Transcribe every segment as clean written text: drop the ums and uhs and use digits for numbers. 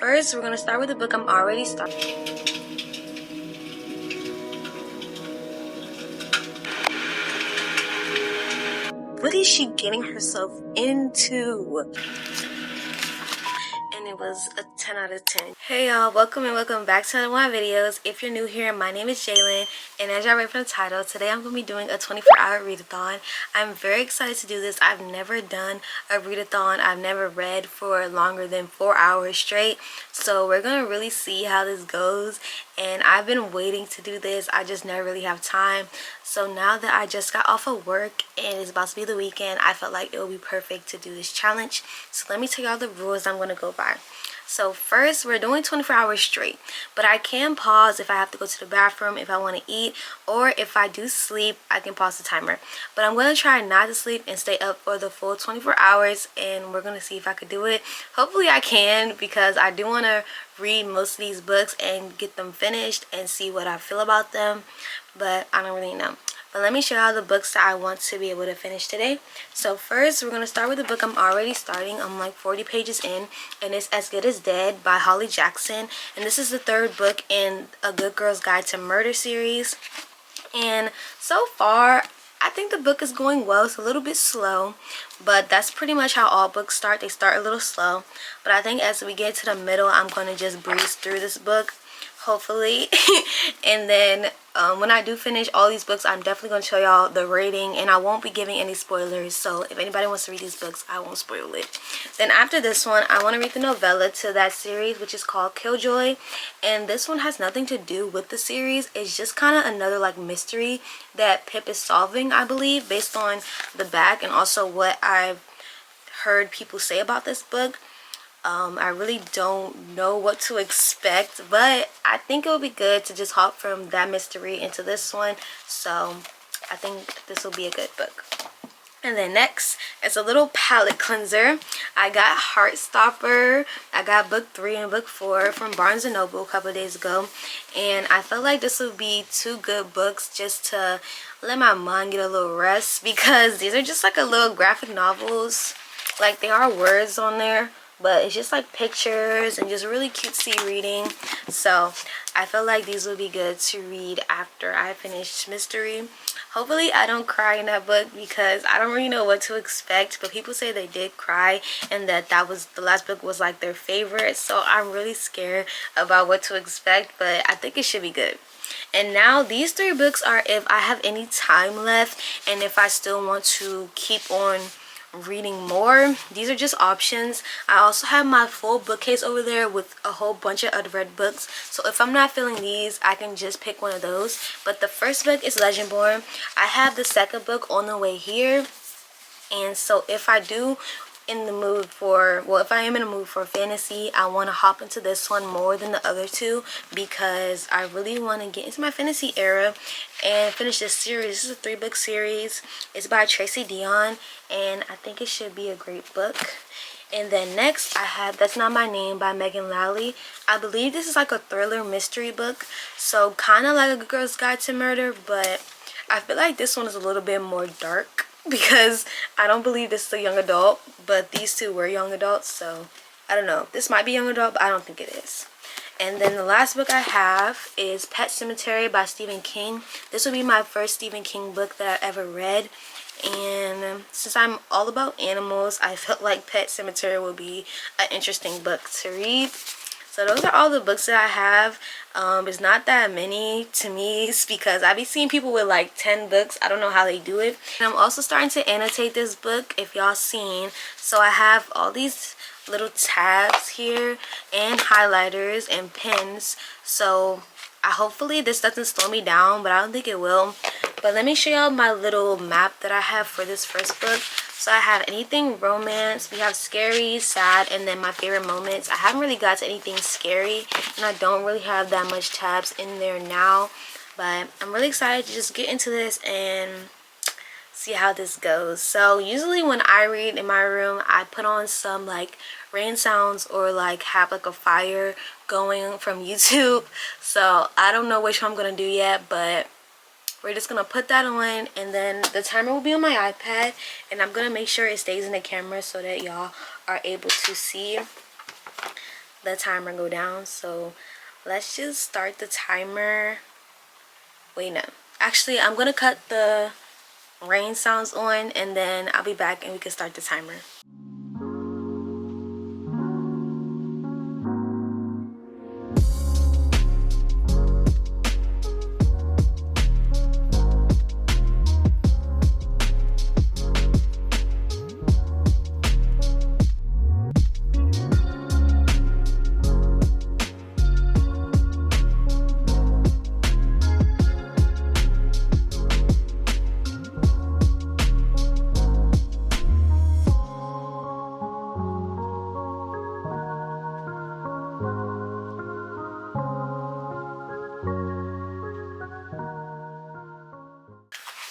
first we're gonna start with the book I'm already starting. What is she getting herself into? And it was a 10 out of 10. Hey y'all, welcome back to one of my videos. If you're new here, my name is Jalen, and as y'all read from the title, today I'm going to be doing a 24-hour readathon. I'm very excited to do this. I've never done a readathon. I've never read for longer than 4 hours straight, so we're going to really see how this goes. And I've been waiting to do this. I just never really have time. So now that I just got off of work and it's about to be the weekend, I felt like it would be perfect to do this challenge. So let me tell y'all the rules I'm going to go by. So first, we're doing 24 hours straight, but I can pause if I have to go to the bathroom, if I want to eat, or if I do sleep, I can pause the timer. But I'm going to try not to sleep and stay up for the full 24 hours, and we're going to see if I could do it. Hopefully I can, because I do want to read most of these books and get them finished and see what I feel about them, but I don't really know. But let me show y'all the books that I want to be able to finish today. So first, we're going to start with the book I'm already starting. I'm like 40 pages in, and it's As Good as Dead by Holly Jackson. And this is the third book in A Good Girl's Guide to Murder series. And so far, I think the book is going well. It's a little bit slow, but that's pretty much how all books start. They start a little slow. But I think as we get to the middle, I'm going to just breeze through this book, hopefully. And then when I do finish all these books, I'm definitely going to show y'all the rating, and I won't be giving any spoilers, so if anybody wants to read these books, I won't spoil it. Then after this one, I want to read the novella to that series, which is called Killjoy, and this one has nothing to do with the series. It's just kind of another like mystery that Pip is solving, I believe, based on the back and also what I've heard people say about this book. I really don't know what to expect, but I think it would be good to just hop from that mystery into this one. So I think this will be a good book. And then next, it's a little palette cleanser. I got Heartstopper. I got book 3 and book 4 from Barnes & Noble a couple of days ago. And I felt like this would be two good books just to let my mind get a little rest, because these are just like a little graphic novels. Like, there are words on there, but it's just like pictures and just really cutesy reading. So I feel like these would be good to read after I finish mystery. Hopefully I don't cry in that book, because I don't really know what to expect, but people say they did cry and that was the last book was like their favorite. So I'm really scared about what to expect, but I think it should be good. And now these 3 books are if I have any time left and if I still want to keep on reading more. These are just options. I also have my full bookcase over there with a whole bunch of unread books, so if I'm not feeling these, I can just pick one of those. But the first book is Legendborn. I have the second book on the way here, and so if I do in the mood for, well, if I am in a mood for fantasy, I want to hop into this one more than the other 2, because I really want to get into my fantasy era and finish this series. This is a 3-book series. It's by Tracy Dion, and I think it should be a great book. And then next I have That's Not My Name by Megan Lally. I believe this is like a thriller mystery book, so kind of like A Good Girl's Guide to Murder, but I feel like this one is a little bit more dark, because I don't believe this is a young adult, but these 2 were young adults, so I don't know. This might be young adult, but I don't think it is. And then the last book I have is Pet Sematary by Stephen King. This will be my first Stephen King book that I've ever read, and since I'm all about animals, I felt like Pet Sematary would be an interesting book to read. So those are all the books that I have. It's not that many to me, because I be seeing people with like 10 books. I don't know how they do it. And I'm also starting to annotate this book, if y'all seen. So I have all these little tabs here and highlighters and pens. So hopefully this doesn't slow me down, but I don't think it will. But let me show y'all my little map that I have for this first book. So I have anything romance, we have scary, sad, and then my favorite moments. I haven't really got to anything scary, and I don't really have that much tabs in there now, but I'm really excited to just get into this and see how this goes. So usually when I read in my room, I put on some like rain sounds or like have like a fire going from YouTube. So I don't know which one I'm gonna do yet, but we're just gonna put that on, and then the timer will be on my iPad, and I'm gonna make sure it stays in the camera so that y'all are able to see the timer go down. So let's just start the timer. Wait, no, actually I'm gonna cut the rain sounds on and then I'll be back and we can start the timer.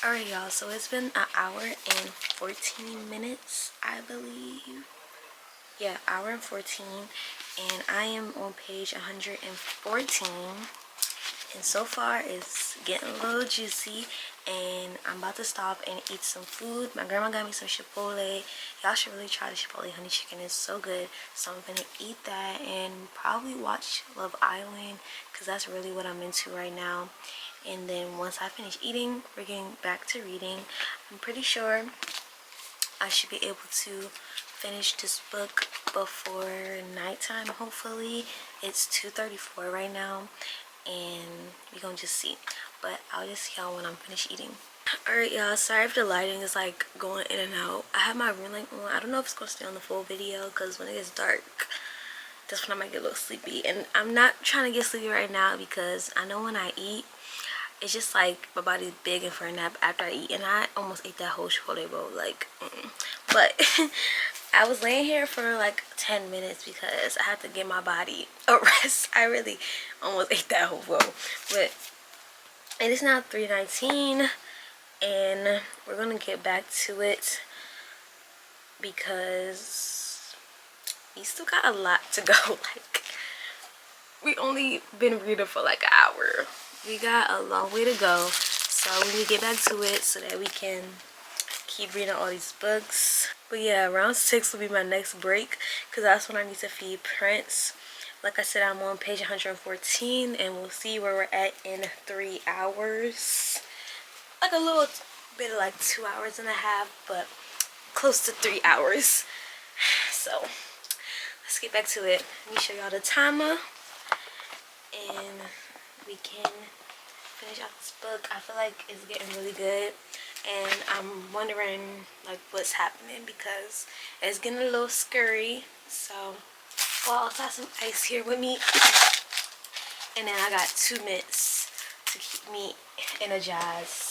Alright y'all, so it's been an hour and 14 minutes, I believe. Yeah, hour and 14, and I am on page 114, and so far it's getting a little juicy, and I'm about to stop and eat some food. My grandma got me some Chipotle. Y'all should really try the Chipotle honey chicken. It's so good. So I'm gonna eat that and probably watch Love Island, because that's really what I'm into right now. And then once I finish eating, we're getting back to reading. I'm pretty sure I should be able to finish this book before nighttime, hopefully. It's 2:34 right now, and we're gonna just see. But I'll just see y'all when I'm finished eating. Alright y'all, sorry if the lighting is like going in and out. I have my ring light on. I don't know if it's gonna stay on the full video, because when it gets dark, that's when I might get a little sleepy. And I'm not trying to get sleepy right now, because I know when I eat, it's just like my body's begging for a nap after I eat, and I almost ate that whole Chipotle bowl, like but I was laying here for like 10 minutes because I had to give my body a rest. I really almost ate that whole bowl. But it is now 3:19, and we're gonna get back to it because we still got a lot to go. Like, we only been reading for like an hour. We got a long way to go, so we need to get back to it so that we can keep reading all these books. But yeah, around 6 will be my next break, because that's when I need to feed Prince. Like I said, I'm on page 114, and we'll see where we're at in 3 hours. Like a little bit of like 2 hours and a half, but close to 3 hours. So let's get back to it. Let me show y'all the timer, and we can finish out this book. I feel like it's getting really good, and I'm wondering like what's happening, because it's getting a little scurry. So I also have some ice here with me, and then I got 2 mints to keep me energized.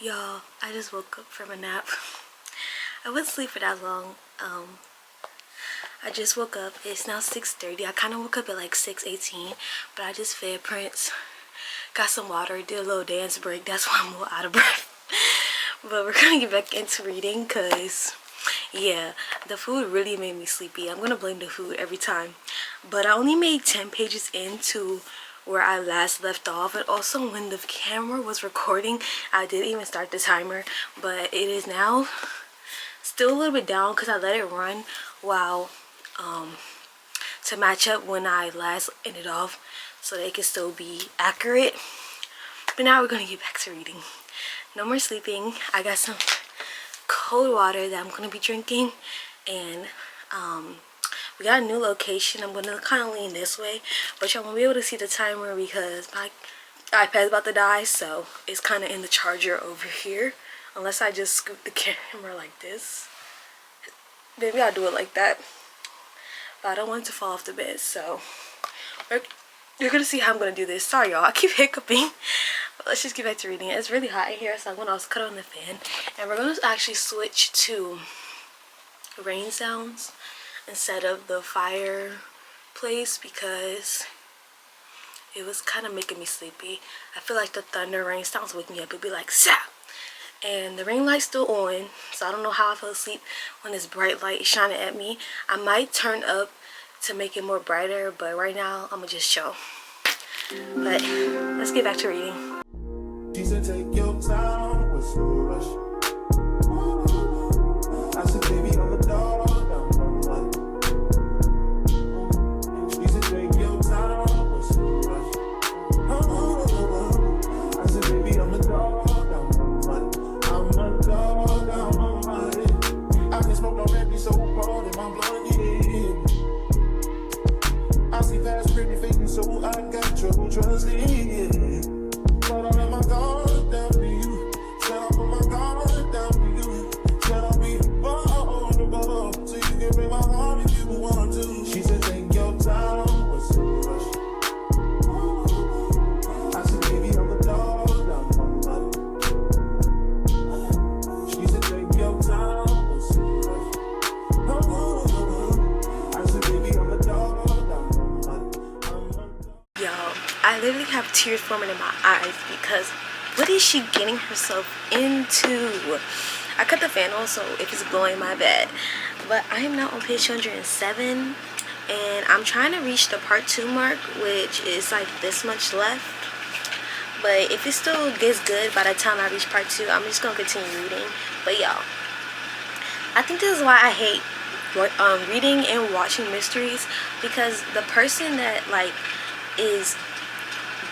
Y'all, I just woke up from a nap. I wasn't asleep for that long. I just woke up. It's now 6:30. I kind of woke up at like 6:18, but I just fed Prince, got some water, did a little dance break. That's why I'm a little out of breath. But we're gonna get back into reading, because yeah, the food really made me sleepy. I'm gonna blame the food every time. But I only made 10 pages into where I last left off, and also when the camera was recording, I didn't even start the timer, but it is now still a little bit down because I let it run while to match up when I last ended off, so they can still be accurate. But now we're gonna get back to reading. No more sleeping. I got some cold water that I'm gonna be drinking, and we got a new location. I'm gonna kind of lean this way, but y'all won't be able to see the timer because my iPad's about to die, so it's kind of in the charger over here, unless I just scoot the camera like this. Maybe I'll do it like that, but I don't want it to fall off the bed, so you're gonna see how I'm gonna do this. Sorry y'all, I keep hiccuping. let's just get back to reading. It's really hot in here, so I'm gonna also cut on the fan, and we're gonna actually switch to rain sounds instead of the fireplace because it was kind of making me sleepy. I feel like the thunder rain sounds waking me up. It'd be like zap, and the ring light's still on, so I don't know how I fell asleep when this bright light is shining at me. I might turn up to make it more brighter, but right now I'm gonna just chill. But let's get back to reading. She said, take your time, what's no rush? I said, baby, I'm a dog, I'm one. She said, take your time, what's no rush? I said, baby, I'm a dog, I'm one. I'm a dog, I'm a money. I can smoke no empty so cold in my blood, yeah. I see fast, pretty faking, so I got trouble trusting. But I let my guard down to you. Said I put my guard down to you. Said I'll be vulnerable, so you can break my heart if you want to. She said, take your time, what's the rush? I said, baby, I'm a dog, I'm a money. She said, take your time, what's the rush? I said, baby, I'm a dog, I'm a money. Y'all, I literally have tears forming in my eyes because what is she getting herself into? I cut the fan on, so if it's blowing, my bad. But I am now on page 207, and I'm trying to reach the part 2 mark, which is like this much left. But if it still gets good by the time I reach part 2, I'm just gonna continue reading. But y'all, I think this is why I hate reading and watching mysteries, because the person that like is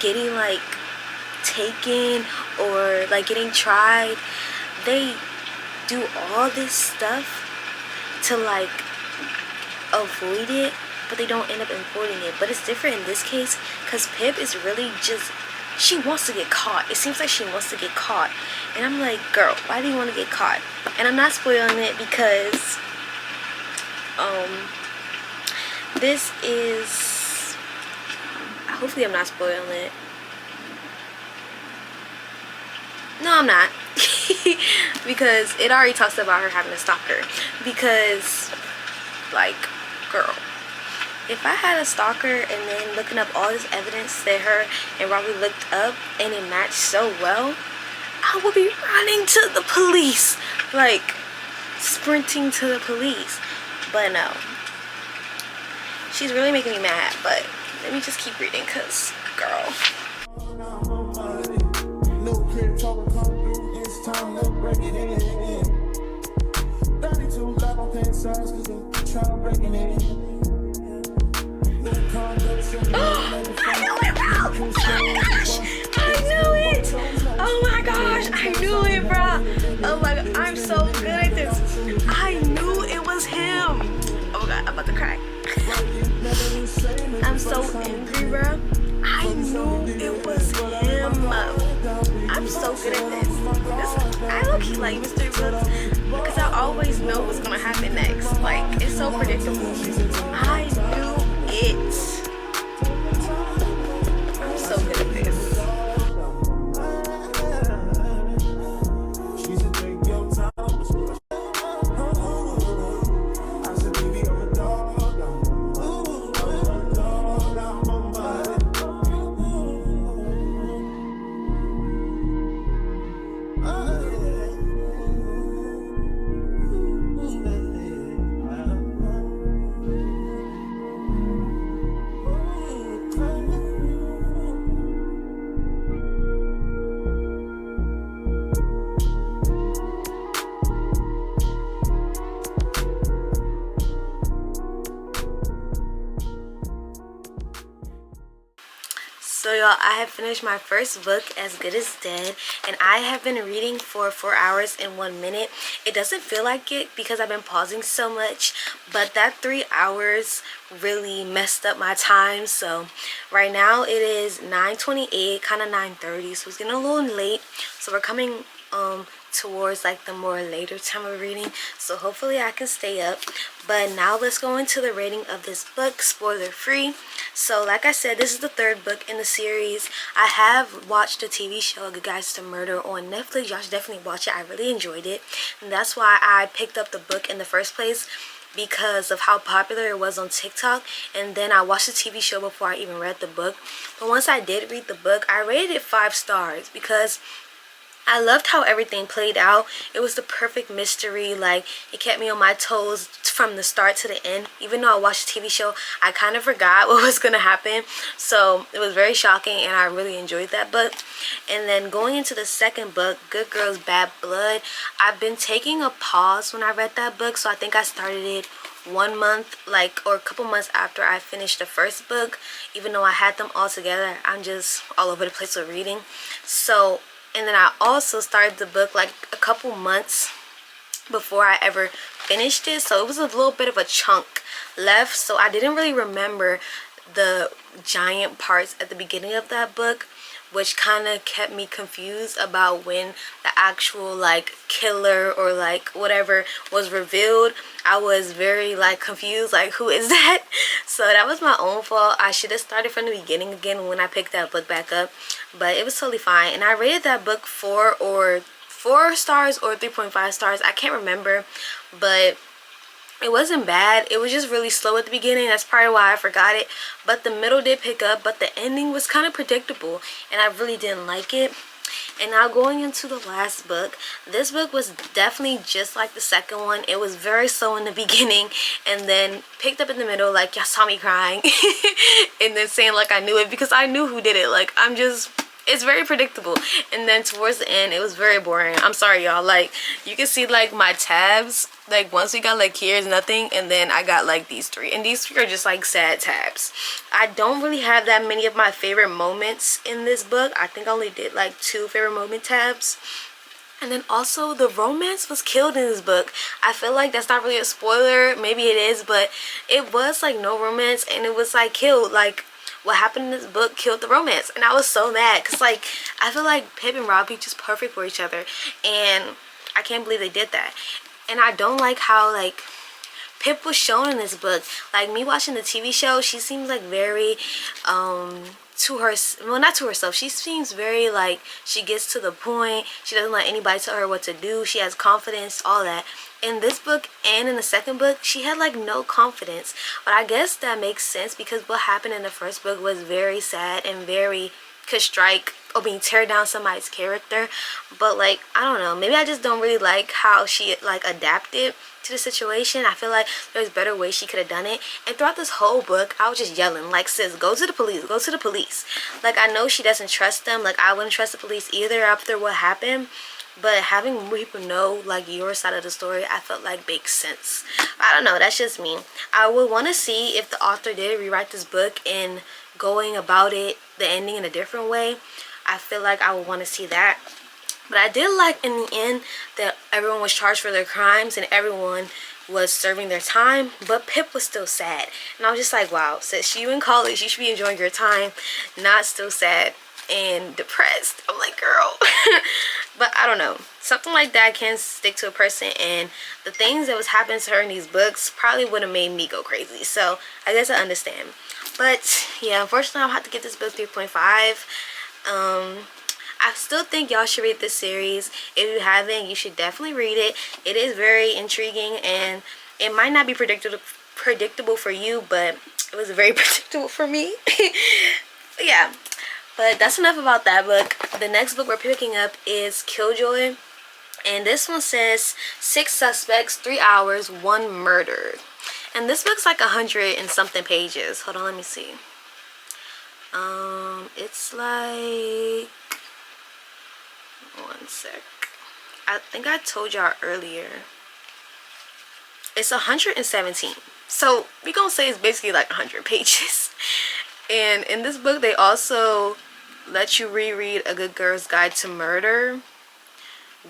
getting like taken or like getting tried, they do all this stuff to like avoid it, but they don't end up avoiding it. But it's different in this case because Pip is really just, she wants to get caught. It seems like she wants to get caught, and I'm like, girl, why do you want to get caught? And I'm not spoiling it because this is, hopefully I'm not spoiling it. No, I'm not. Because it already talks about her having a stalker. Because, like, girl, if I had a stalker and then looking up all this evidence that her and Robbie looked up and it matched so well, I would be running to the police. Like, sprinting to the police. But no. She's really making me mad, but let me just keep reading because, girl. No crib trouble come through, it's time to break it in. 32 live on pen size, cause I'm trying to break it in. No condoms in the I knew it, bro! Oh my gosh! I knew it! Oh my gosh! I knew it, bro! Oh my god, I'm so good at this. I knew it was him! Oh my god, I'm about to cry. I'm so angry, bro. I knew it was him. I'm so good at this. I low-key like mystery books because I always know what's gonna happen next. Like, it's so predictable. I knew it. I'm so good at this. So y'all, I have finished my first book, As Good as Dead, and I have been reading for 4 hours and 1 minute. It doesn't feel like it because I've been pausing so much, but that 3 hours really messed up my time. So right now it is 9:28, kind of 9:30, so it's getting a little late. So we're coming towards like the more later time of reading, so hopefully I can stay up. But now let's go into the rating of this book, spoiler free. So like I said, this is the third book in the series. I have watched the TV show Good Guys to Murder on Netflix. Y'all should definitely watch it. I really enjoyed it, and that's why I picked up the book in the first place, because of how popular it was on TikTok. And then I watched the TV show before I even read the book. But once I did read the book, I rated it 5 stars because I loved how everything played out. It was the perfect mystery. Like, it kept me on my toes from the start to the end. Even though I watched the TV show, I kind of forgot what was going to happen. So it was very shocking, and I really enjoyed that book. And then going into the second book, Good Girls Bad Blood, I've been taking a pause when I read that book. So I think I started it 1 month, like, or a couple months after I finished the first book. Even though I had them all together, I'm just all over the place with reading. So, and then I also started the book like a couple months before I ever finished it. So it was a little bit of a chunk left. So I didn't really remember the giant parts at the beginning of that book, which kind of kept me confused about when the actual like killer or like whatever was revealed. I was very like confused, like who is that? So that was my own fault. I should have started from the beginning again when I picked that book back up, but it was totally fine. And I rated that book 4 stars or 3.5 stars. I can't remember, but it wasn't bad. It was just really slow at the beginning. That's probably why I forgot it. But the middle did pick up, but the ending was kind of predictable, and I really didn't like it. And now going into the last book, this book was definitely just like the second one. It was very slow in the beginning, and then picked up in the middle. Like, y'all saw me crying and then saying like I knew it, because I knew who did it. Like, it's very predictable. And then towards the end, it was very boring. I'm sorry, y'all. Like, you can see like my tabs. Like, once we got like here's nothing, and then I got like these 3, and these 3 are just like sad tabs. I don't really have that many of my favorite moments in this book. I think I only did like 2 favorite moment tabs. And then also the romance was killed in this book. I feel like that's not really a spoiler. Maybe it is, but it was like no romance, and it was like killed. Like, what happened in this book killed the romance, and I was so mad because like I feel like Pip and Robbie just perfect for each other, and I can't believe they did that. And I don't like how like Pip was shown in this book. Like, me watching the TV show, she seems like very to her, well, not to herself, she seems very like she gets to the point. She doesn't let anybody tell her what to do. She has confidence, all that. In this book and in the second book, she had like no confidence. But I guess that makes sense, because what happened in the first book was very sad and very could strike or being tear down somebody's character. But like, I don't know, maybe I just don't really like how she like adapted to the situation. I feel like there's better ways she could have done it. And throughout this whole book, I was just yelling like, sis, go to the police, go to the police. Like, I know she doesn't trust them. Like, I wouldn't trust the police either after what happened. But having more people know like your side of the story, I felt like makes sense. I don't know, that's just me. I would want to see if the author did rewrite this book and going about it, the ending, in a different way. I feel like I would want to see that. But I did like in the end that everyone was charged for their crimes and everyone was serving their time, but Pip was still sad. And I was just like, wow, sis, you in college, you should be enjoying your time, not still sad and depressed. I'm like, girl. But I don't know, something like that can stick to a person, and the things that was happening to her in these books probably would have made me go crazy. So I guess I understand. But yeah, unfortunately I'll have to give this book 3.5. I still think y'all should read this series. If you haven't, you should definitely read it. It is very intriguing, and it might not be predictable for you, but it was very predictable for me. Yeah, but that's enough about that book. The next book we're picking up is Killjoy, and this one says 6 suspects, 3 hours, 1 murder. And this book's like 100 and something pages. Hold on, let me see. It's like, one sec, I think I told y'all earlier, it's 117. So we gonna say it's basically like 100 pages. And in this book they also let you reread A Good Girl's Guide to Murder,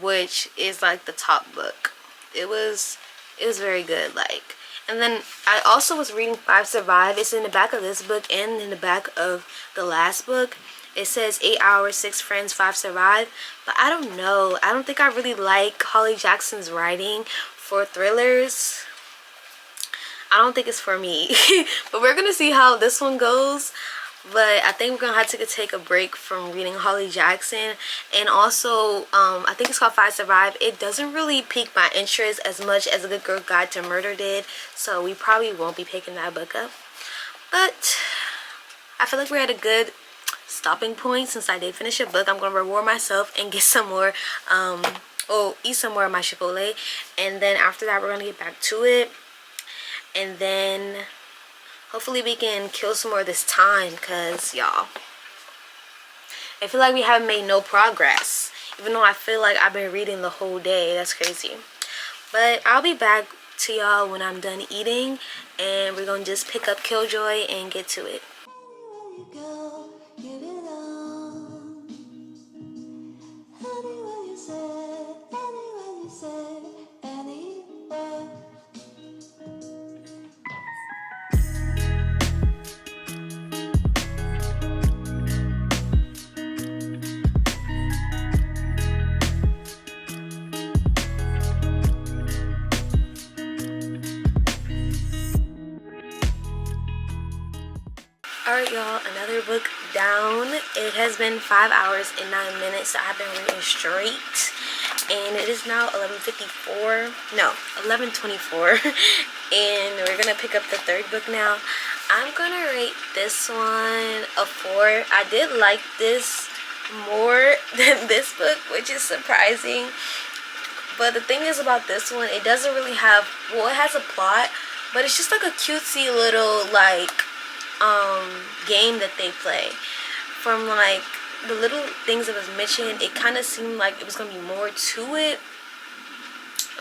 which is like the top book. It was very good. Like, and then I also was reading 5 Survive. It's in the back of this book and in the back of the last book. It says 8 hours, 6 friends, 5 survive. But I don't know. I don't think I really like Holly Jackson's writing for thrillers. I don't think it's for me. But we're gonna see how this one goes. But I think we're gonna have to take a break from reading Holly Jackson. And also I think it's called 5 Survive. It doesn't really pique my interest as much as A Good Girl Guide to Murder did, so we probably won't be picking that book up. But I feel like we're at a good stopping point. Since I did finish a book, I'm gonna reward myself and get some more eat some more of my Chipotle, and then after that we're gonna get back to it, and then hopefully we can kill some more this time, because y'all, I feel like we haven't made no progress, even though I feel like I've been reading the whole day. That's crazy. But I'll be back to y'all when I'm done eating, and we're gonna just pick up Killjoy and get to it. Alright y'all, another book down. It has been 5 hours and 9 minutes that I've been reading straight, and it is now 11:54. No, 11:24. And we're gonna pick up the third book now. I'm gonna rate this one a 4. I did like this more than this book, which is surprising. But the thing is about this one, it doesn't really have, well, it has a plot, but it's just like a cutesy little like game that they play. From like the little things that was mentioned, it kind of seemed like it was gonna be more to it,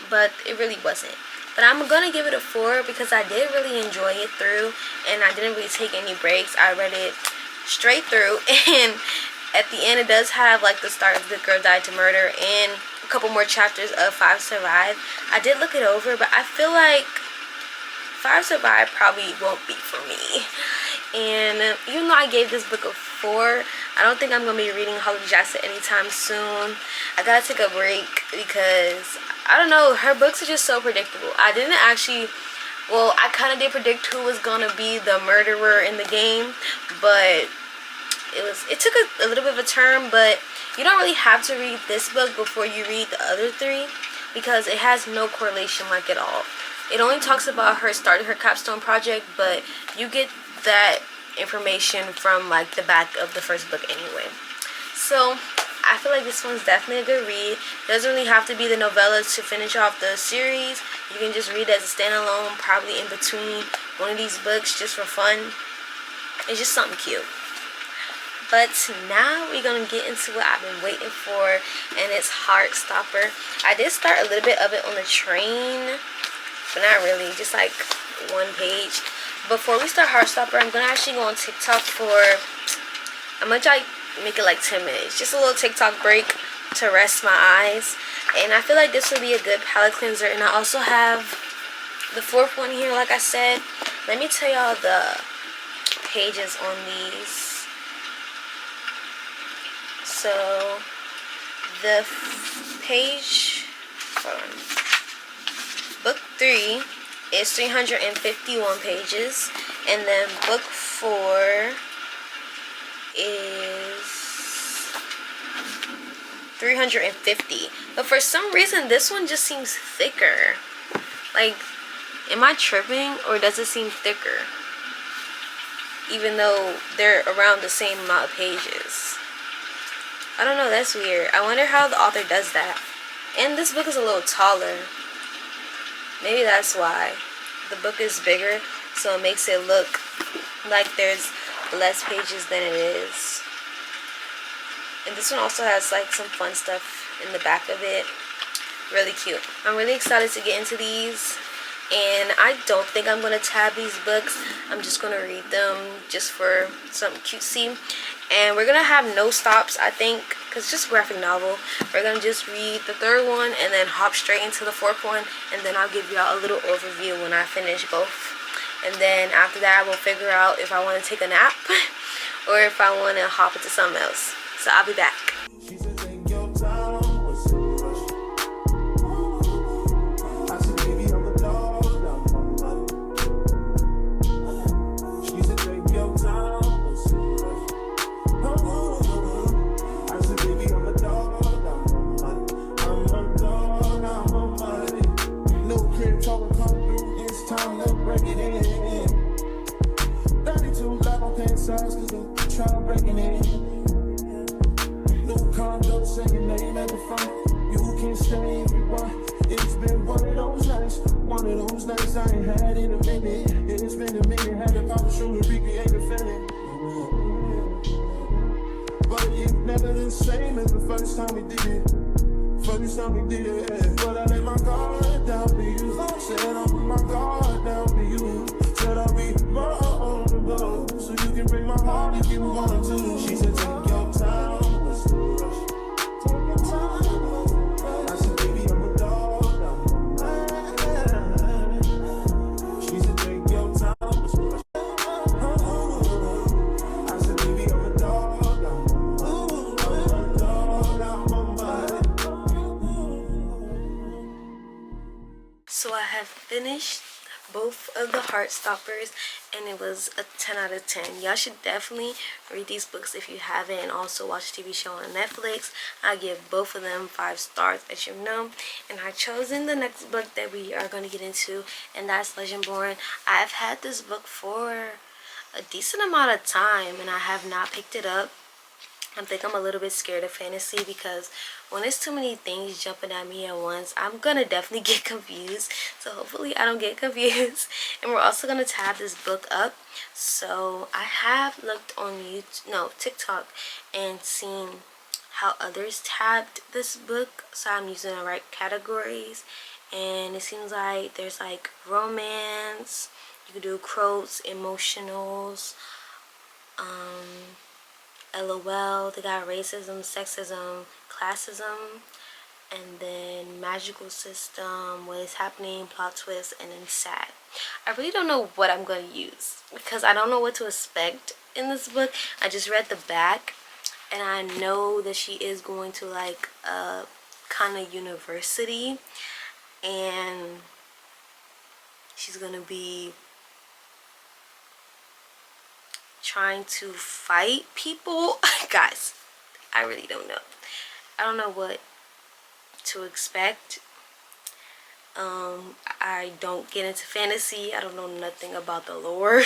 but it really wasn't. But I'm gonna give it a 4 because I did really enjoy it through, and I didn't really take any breaks. I read it straight through, and at the end it does have like the start of Good Girl Died to Murder and a couple more chapters of 5 Survive. I did look it over, but I feel like 5 Survive probably won't be for me. And even though I gave this book a 4, I don't think I'm going to be reading Holly Jackson anytime soon. I gotta take a break because, I don't know, her books are just so predictable. I didn't actually, well, I kind of did predict who was going to be the murderer in the game, but it took a little bit of a turn. But you don't really have to read this book before you read the other 3 because it has no correlation like at all. It only talks about her starting her capstone project, but you get that information from like the back of the first book anyway. So I feel like this one's definitely a good read. It doesn't really have to be the novella to finish off the series. You can just read it as a standalone, probably in between one of these books, just for fun. It's just something cute. But now we're gonna get into what I've been waiting for, and it's Heartstopper. I did start a little bit of it on the train, but not really, just like one page. Before we start Heartstopper, I'm gonna actually go on TikTok for, I'm gonna try to make it like 10 minutes, just a little TikTok break to rest my eyes. And I feel like this will be a good palette cleanser. And I also have the 4th one here, like I said. Let me tell y'all the pages on these. So the page, hold on, book 3 is 351 pages, and then book 4 is 350. But for some reason this one just seems thicker. Like, am I tripping, or does it seem thicker even though they're around the same amount of pages? I don't know, that's weird. I wonder how the author does that. And this book is a little taller. Maybe that's why. The book is bigger, so it makes it look like there's less pages than it is. And this one also has like some fun stuff in the back of it. Really cute. I'm really excited to get into these. And I don't think I'm going to tab these books. I'm just going to read them just for something cutesy. And we're going to have no stops, I think, because it's just a graphic novel. We're going to just read the 3rd one and then hop straight into the 4th one. And then I'll give y'all a little overview when I finish both. And then after that, we'll figure out if I want to take a nap or if I want to hop into something else. So I'll be back. She said, take your time, what's the rush? I said, baby, I'm a dog, I'm a mother. She said, take your time, what's the rush? I said, baby, I'm a dog, I'm a mother. I'm a dog, I'm a mother. No crib talking come through, it's time to break it in. 32 loud on pants size, cause I'm trying breaking it in. No condo, say your name at the front. You can stay if you want. It's been one of those nights I ain't had in a minute. It's been a minute, had the power show to recreate the feeling. But it's never the same as the first time we did it. But I let my guard down for you. Said I put my guard down for you. Said I'll be vulnerable, so you can break my heart if you want to. She said, take your time. I said, baby, I'm a dog. She said, take your time. I said, baby, I'm a dog. So I have finished both of the Heartstoppers, and it was a 10 out of 10. Y'all should definitely read these books if you haven't, and also watch the TV show on Netflix. I give both of them 5 stars, as you know. And I've chosen the next book that we are going to get into, and that's Legendborn. I've had this book for a decent amount of time, and I have not picked it up. I think I'm a little bit scared of fantasy because when there's too many things jumping at me at once, I'm gonna definitely get confused. So hopefully I don't get confused. And we're also gonna tab this book up. So I have looked on TikTok and seen how others tabbed this book. So I'm using the right categories. And it seems like there's like romance, you can do quotes, emotionals, LOL, they got racism, sexism, classism, and then magical system, what is happening, plot twist, and then sad. I really don't know what I'm going to use because I don't know what to expect in this book. I just read the back, and I know that she is going to like a kind of university, and she's going to be trying to fight people. Guys, I really don't know. I don't know what to expect. I don't get into fantasy. I don't know nothing about the lore.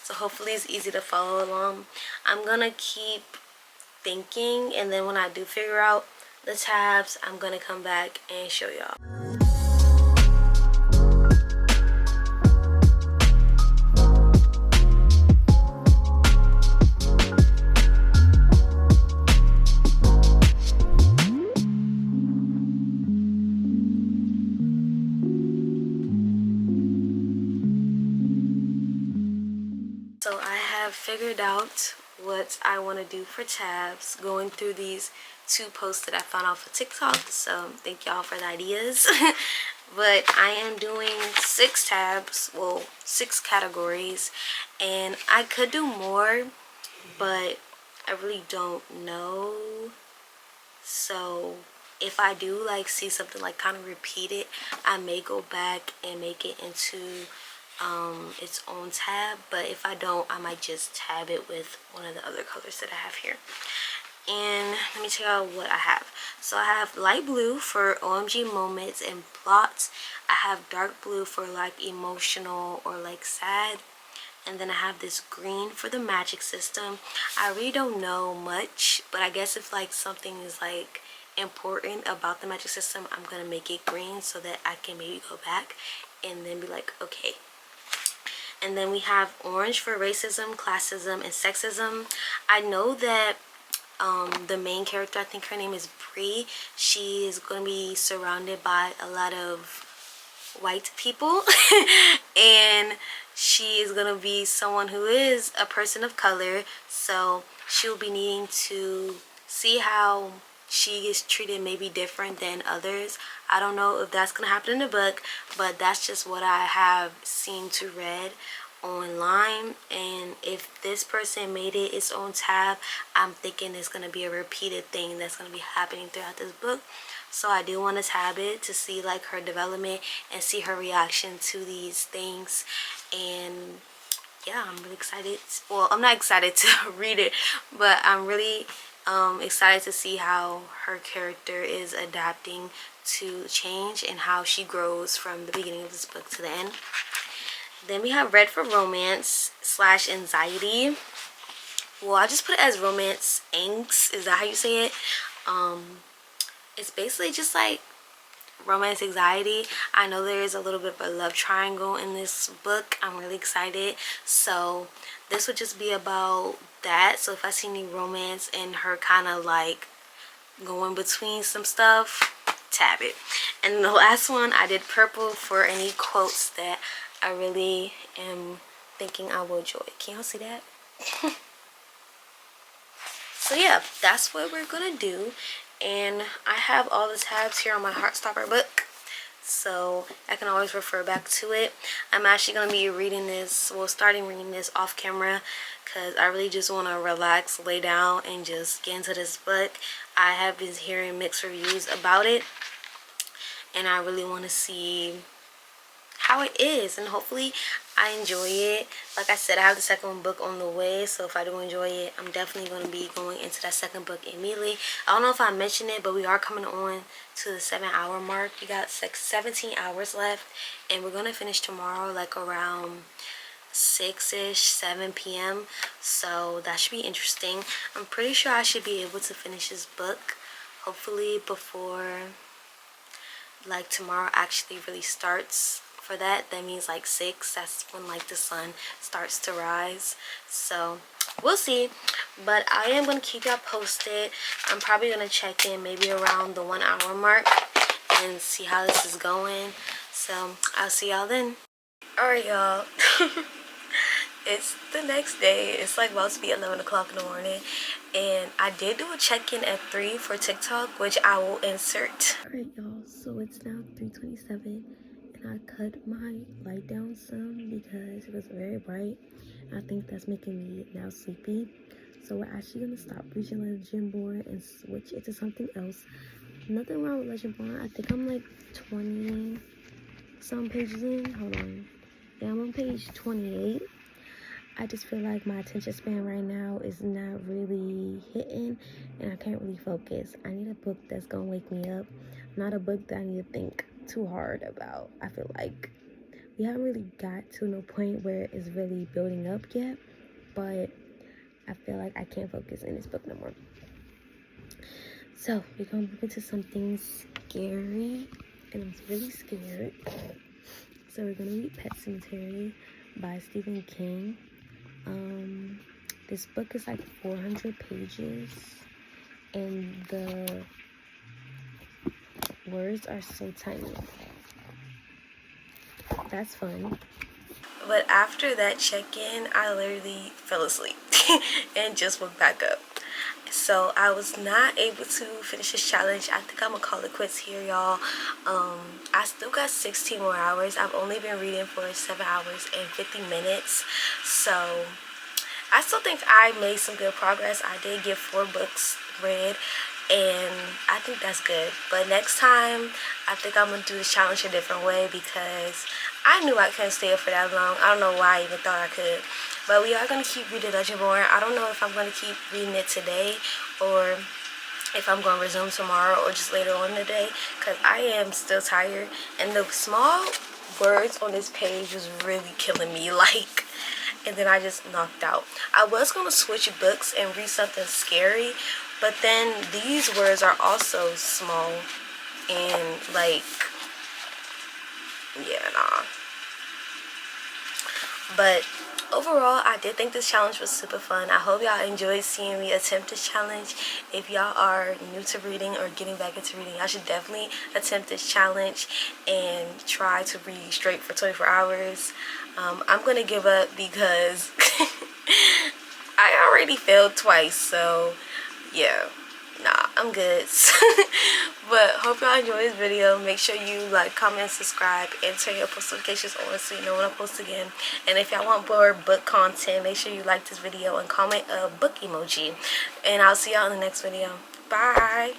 So hopefully it's easy to follow along. I'm gonna keep thinking, and then when I do figure out the tabs, I'm gonna come back and show y'all. So I have figured out what I want to do for tabs, going through these 2 posts that I found off of TikTok. So thank y'all for the ideas. But I am doing 6 tabs, well, 6 categories, and I could do more, but I really don't know. So if I do like see something like kind of repeated, I may go back and make it into its own tab. But if I don't, I might just tab it with one of the other colors that I have here. And let me tell y'all what I have. So I have light blue for OMG moments and plots. I have dark blue for like emotional or like sad. And then I have this green for the magic system. I really don't know much, but I guess if like something is like important about the magic system, I'm gonna make it green so that I can maybe go back and then be like, okay. And then we have orange for racism, classism, and sexism. I know that the main character, I think her name is Bree, she is going to be surrounded by a lot of white people and she is going to be someone who is a person of color, so she'll be needing to see how she is treated maybe different than others. I don't know if that's gonna happen in the book, but that's just what I have seen to read online, and if this person made it its own tab, I'm thinking it's going to be a repeated thing that's going to be happening throughout this book. So I do want to tab it to see like her development and see her reaction to these things. And yeah, I'm really excited. Well, I'm not excited to read it, but I'm really excited to see how her character is adapting to change and how she grows from the beginning of this book to the end. Then we have Red for Romance / Anxiety. Well, I just put it as romance angst. Is that how you say it? It's basically just like romance anxiety. I know there is a little bit of a love triangle in this book. I'm really excited. So this would just be about that. So if I see any romance and her kind of like going between some stuff, tab it. And the last one, I did purple for any quotes that I really am thinking I will enjoy. Can y'all see that? So yeah, that's what we're gonna do. And I have all the tabs here on my Heartstopper book, so I can always refer back to it. I'm actually gonna be reading this, well, starting reading this off camera, because I really just want to relax, lay down, and just get into this book. I have been hearing mixed reviews about it, and I really want to see how it is, and hopefully I enjoy it. Like I said, I have the second book on the way, so if I do enjoy it, I'm definitely going to be going into that second book immediately. I don't know if I mentioned it, but we are coming on to the 7-hour mark. We got like 17 hours left, and we're going to finish tomorrow like around 6-ish, 7 p.m. So that should be interesting. I'm pretty sure I should be able to finish this book hopefully before like tomorrow actually really starts. For that means like 6, that's when like the sun starts to rise. So we'll see, but I am gonna keep y'all posted. I'm probably gonna check in maybe around the 1-hour mark and see how this is going. So I'll see y'all then. All right, y'all. It's the next day. It's like about to be 11 o'clock in the morning, and I did do a check-in at 3 for TikTok, which I will insert. All right, y'all, so it's now 3:27, and I cut my light down some because it was very bright. I think that's making me now sleepy, so we're actually gonna stop reading Legendborn and switch it to something else. Nothing wrong with Legendborn. I think I'm like 20 some pages in. Hold on. Yeah, I'm on page 28. I just feel like my attention span right now is not really hitting, and I can't really focus. I need a book that's gonna wake me up, not a book that I need to think too hard about. I feel like we haven't really got to no point where it's really building up yet, but I feel like I can't focus in this book no more. So we're gonna move into something scary, and I'm really scared. So we're gonna read Pet Cemetery by Stephen King. This book is like 400 pages, and the words are so tiny. That's fun. But after that check-in, I literally fell asleep and just woke back up. So I was not able to finish this challenge. I think I'm gonna call it quits here, y'all. I still got 16 more hours. I've only been reading for 7 hours and 50 minutes. So I still think I made some good progress. I did get 4 books read, and I think that's good. But next time, I think I'm gonna do this challenge a different way, because I knew I couldn't stay up for that long. I don't know why I even thought I could. But we are going to keep reading Legendborn. I don't know if I'm going to keep reading it today, or if I'm going to resume tomorrow, or just later on in the day, because I am still tired. And the small words on this page was really killing me, like, and then I just knocked out. I was going to switch books and read something scary, but then these words are also small, and like, yeah, nah. But overall, I did think this challenge was super fun. I hope y'all enjoyed seeing me attempt this challenge. If y'all are new to reading or getting back into reading, y'all should definitely attempt this challenge and try to read straight for 24 hours. I'm going to give up because I already failed twice, so yeah, nah, I'm good. But hope y'all enjoy this video. Make sure you like, comment, subscribe, and turn your post notifications on so you know when I post again. And if y'all want more book content, make sure you like this video and comment a book emoji. And I'll see y'all in the next video. Bye.